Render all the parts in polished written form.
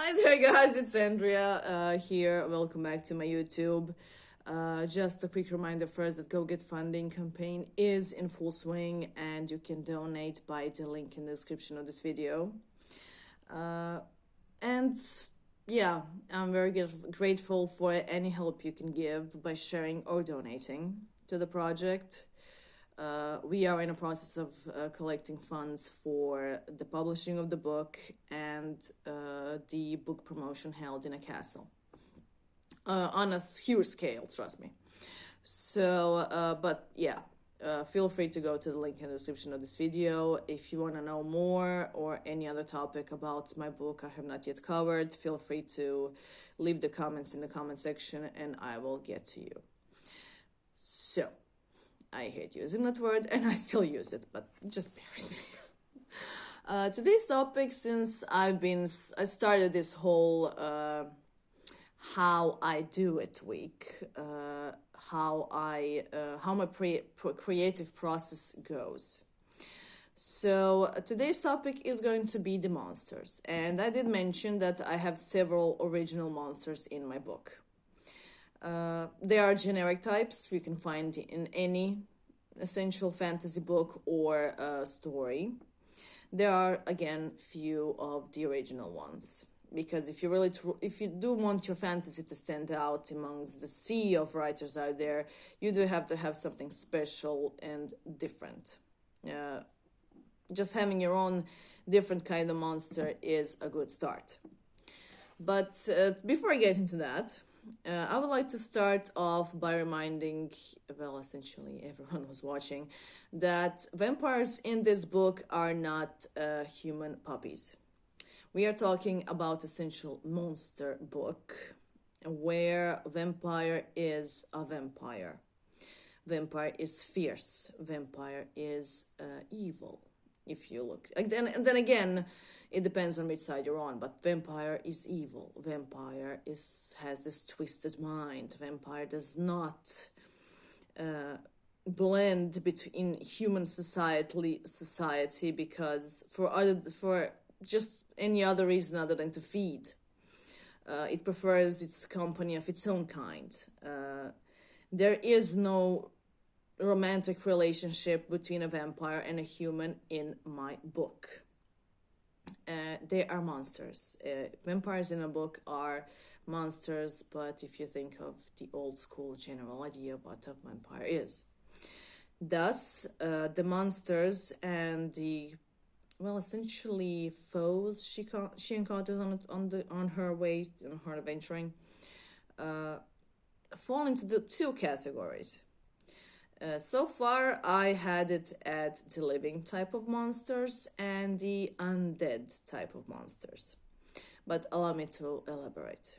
Hi there, guys. It's Andrea here. Welcome back to my YouTube. Just a quick reminder first that Go Get Funding campaign is in full swing, and you can donate by the link in the description of this video. And yeah, I'm very grateful for any help you can give by sharing or donating to the project. We are in a process of collecting funds for the publishing of the book and the book promotion held in a castle on a huge scale, trust me. So, but yeah, feel free to go to the link in the description of this video. If you want to know more or any other topic about my book I have not yet covered, feel free to leave the comments in the comment section and I will get to you. So, I hate using that word and I still use it, but just bear with me. Today's topic, since I started this whole how I do it week, how my creative process goes. So today's topic is going to be the monsters, and I did mention that I have several original monsters in my book. They are generic types you can find in any essential fantasy book or story. There are, again, few of the original ones, because if you do want your fantasy to stand out amongst the sea of writers out there, you do have to have something special and different. Just having your own different kind of monster is a good start. But before I get into that, I would like to start off by reminding, well, essentially everyone who's watching, that vampires in this book are not human puppies. We are talking about essential monster book, where vampire is a vampire. Vampire is fierce. Vampire is evil. If you look, and then again, it depends on which side you're on, but vampire is evil. Vampire has this twisted mind. Vampire does not blend between human society because for just any other reason other than to feed. It prefers its company of its own kind. There is no romantic relationship between a vampire and a human in my book. They are monsters. Vampires in a book are monsters, but if you think of the old school general idea of what a vampire is. Thus, the monsters and the, well, essentially foes she encounters on her way, on her adventuring, fall into the two categories. So far, I had it at the living type of monsters and the undead type of monsters. But allow me to elaborate.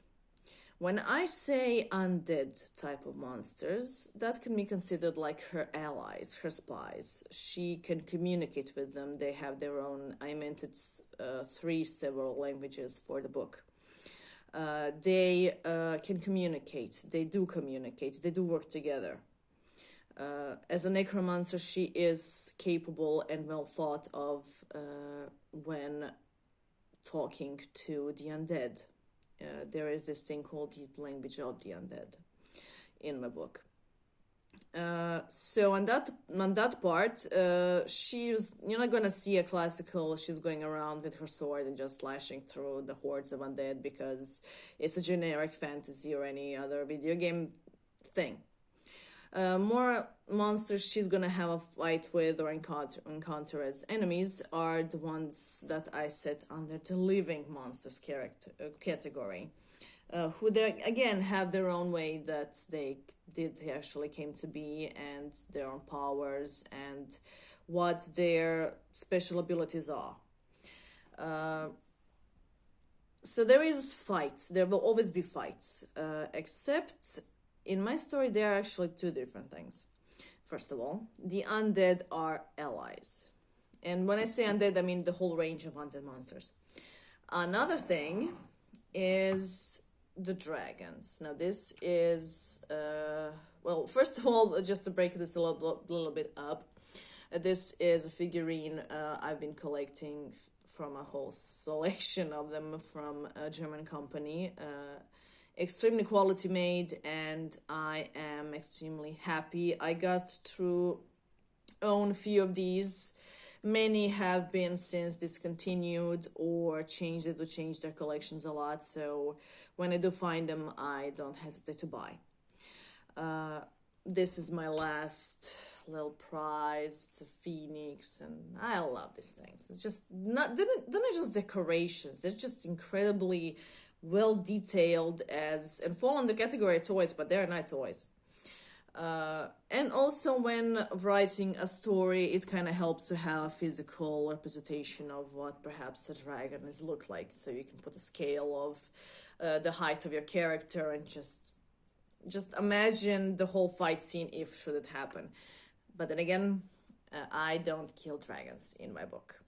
When I say undead type of monsters, that can be considered like her allies, her spies. She can communicate with them. They have their own, I meant it's three several languages for the book. They can communicate. They do communicate. They do work together. As a necromancer, she is capable and well thought of when talking to the undead. There is this thing called the language of the undead in my book. So on that part, you're not gonna see a classical, she's going around with her sword and just slashing through the hordes of undead, because it's a generic fantasy or any other video game thing. More monsters she's gonna have a fight with or encounter as enemies are the ones that I set under the living monsters category, who they again have their own way that they actually came to be, and their own powers and what their special abilities are. So there is fights. There will always be fights, except in my story, there are actually two different things. First of all, the undead are allies. And when I say undead, I mean the whole range of undead monsters. Another thing is the dragons. Now, this is, well, first of all, just to break this a little bit up, this is a figurine I've been collecting from a whole selection of them from a German company. Extremely quality made, and I am extremely happy. I got through own few of these. Many have been since discontinued or changed their collections a lot. So when I do find them, I don't hesitate to buy. This is my last little prize. It's a phoenix, and I love these things. It's just they're not just decorations. They're just incredibly well detailed and fall in the category of toys, but they're not toys. And also when writing a story, it kind of helps to have a physical representation of what perhaps a dragon is look like. So you can put a scale of the height of your character and just imagine the whole fight scene if should it happen. But then again, I don't kill dragons in my book.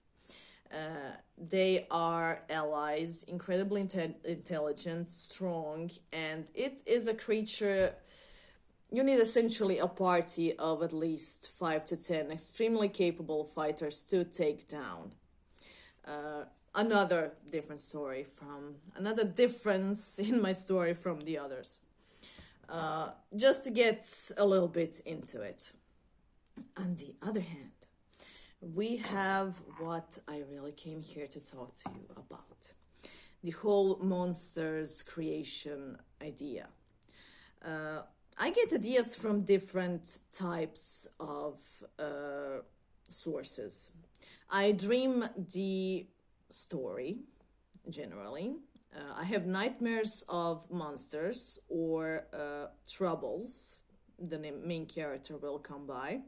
They are allies, incredibly intelligent, strong, and it is a creature. You need essentially a party of at least 5 to 10 extremely capable fighters to take down. Another difference in my story from the others. Just to get a little bit into it. On the other hand, we have what I really came here to talk to you about. The whole monsters creation idea. I get ideas from different types of sources. I dream the story, generally. I have nightmares of monsters or troubles the main character will come by.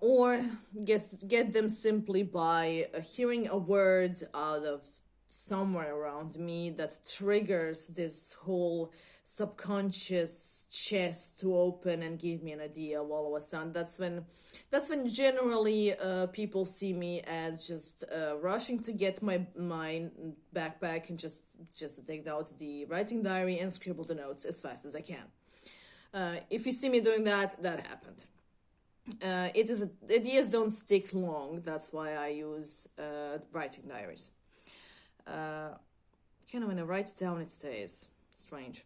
Or get them simply by hearing a word out of somewhere around me that triggers this whole subconscious chest to open and give me an idea of all of a sudden. That's when generally people see me as just rushing to get my backpack and just take out the writing diary and scribble the notes as fast as I can. If you see me doing that happened. Ideas don't stick long. That's why I use writing diaries. Kind of when I write it down, it stays. Strange.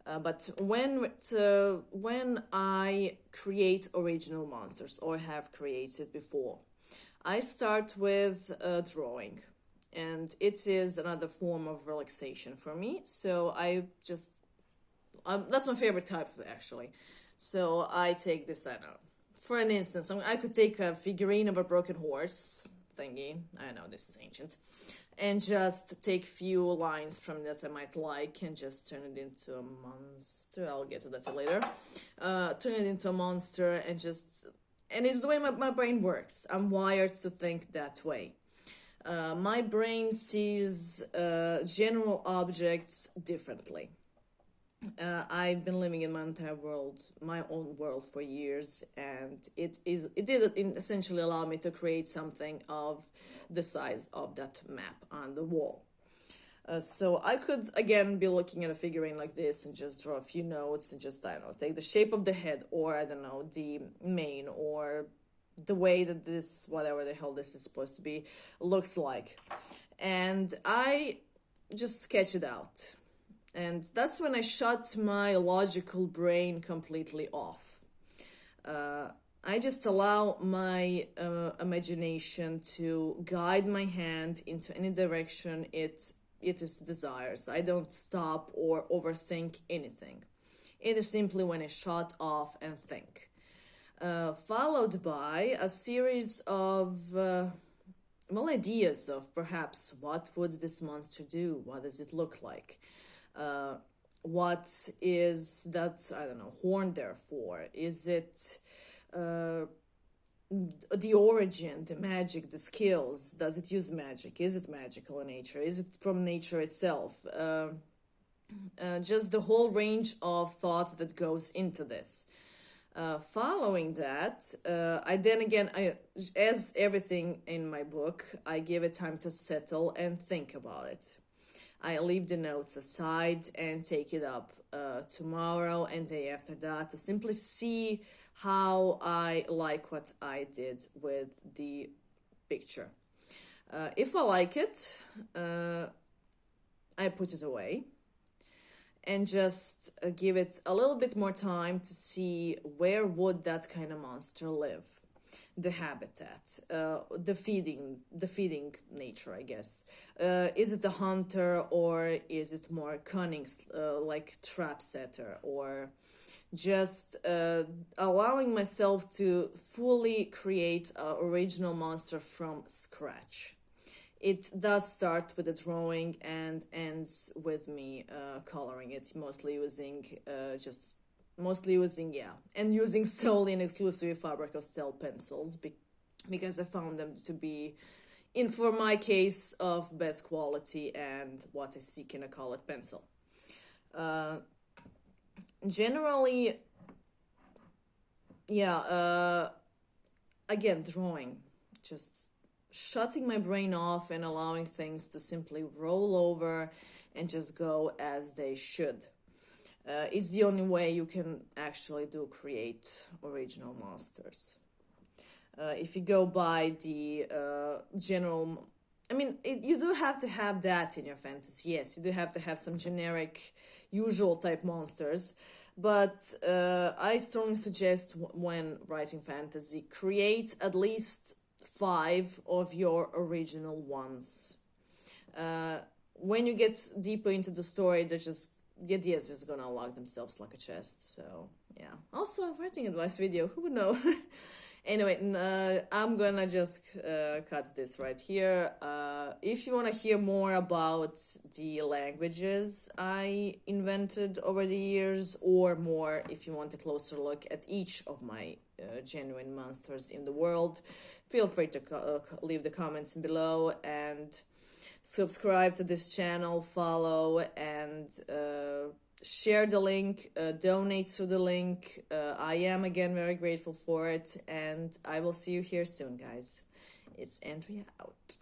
But when I create original monsters or have created before, I start with drawing, and it is another form of relaxation for me. So that's my favorite type actually. So I take this, I know. For an instance, I could take a figurine of a broken horse thingy. I know this is ancient. And just take few lines from that I might like and just turn it into a monster. I'll get to that later. Turn it into a monster and it's the way my brain works. I'm wired to think that way. My brain sees general objects differently. I've been living in my own world for years, and it did essentially allow me to create something of the size of that map on the wall. So I could again be looking at a figurine like this and just draw a few notes and just, I don't know, take the shape of the head, or I don't know, the mane, or the way that this, whatever the hell this is supposed to be, looks like, and I just sketch it out. And that's when I shut my logical brain completely off. I just allow my imagination to guide my hand into any direction it desires. I don't stop or overthink anything. It is simply when I shut off and think. Followed by a series of ideas of perhaps what would this monster do? What does it look like? What is that, I don't know, horn there for? Is it the origin, the magic, the skills? Does it use magic? Is it magical in nature? Is it from nature itself? Just the whole range of thought that goes into this. Following that, as everything in my book, I give it time to settle and think about it. I leave the notes aside and take it up tomorrow and day after that to simply see how I like what I did with the picture. If I like it, I put it away and just give it a little bit more time to see where would that kind of monster live, the habitat, the feeding nature, I guess. Is it a hunter, or is it more cunning, like trap setter, or just allowing myself to fully create an original monster from scratch. It does start with a drawing and ends with me coloring it, mostly using, yeah, and using solely and exclusively Faber-Castell pencils because I found them to be, for my case, of best quality and what I seek in a colored pencil. Generally, yeah, again, drawing, just shutting my brain off and allowing things to simply roll over and just go as they should. It's the only way you can actually create original monsters. If you go by the general, I mean, you do have to have that in your fantasy. Yes, you do have to have some generic, usual type monsters. But I strongly suggest when writing fantasy, create at least 5 of your original ones. When you get deeper into the story, the ideas just gonna unlock themselves like a chest. So yeah. Also, writing advice video. Who would know? Anyway, I'm gonna just cut this right here. If you want to hear more about the languages I invented over the years, or more if you want a closer look at each of my genuine monsters in the world, feel free to leave the comments below, and subscribe to this channel, follow, and share the link, donate to the link. I am again very grateful for it, and I will see you here soon, guys. It's Andrea out.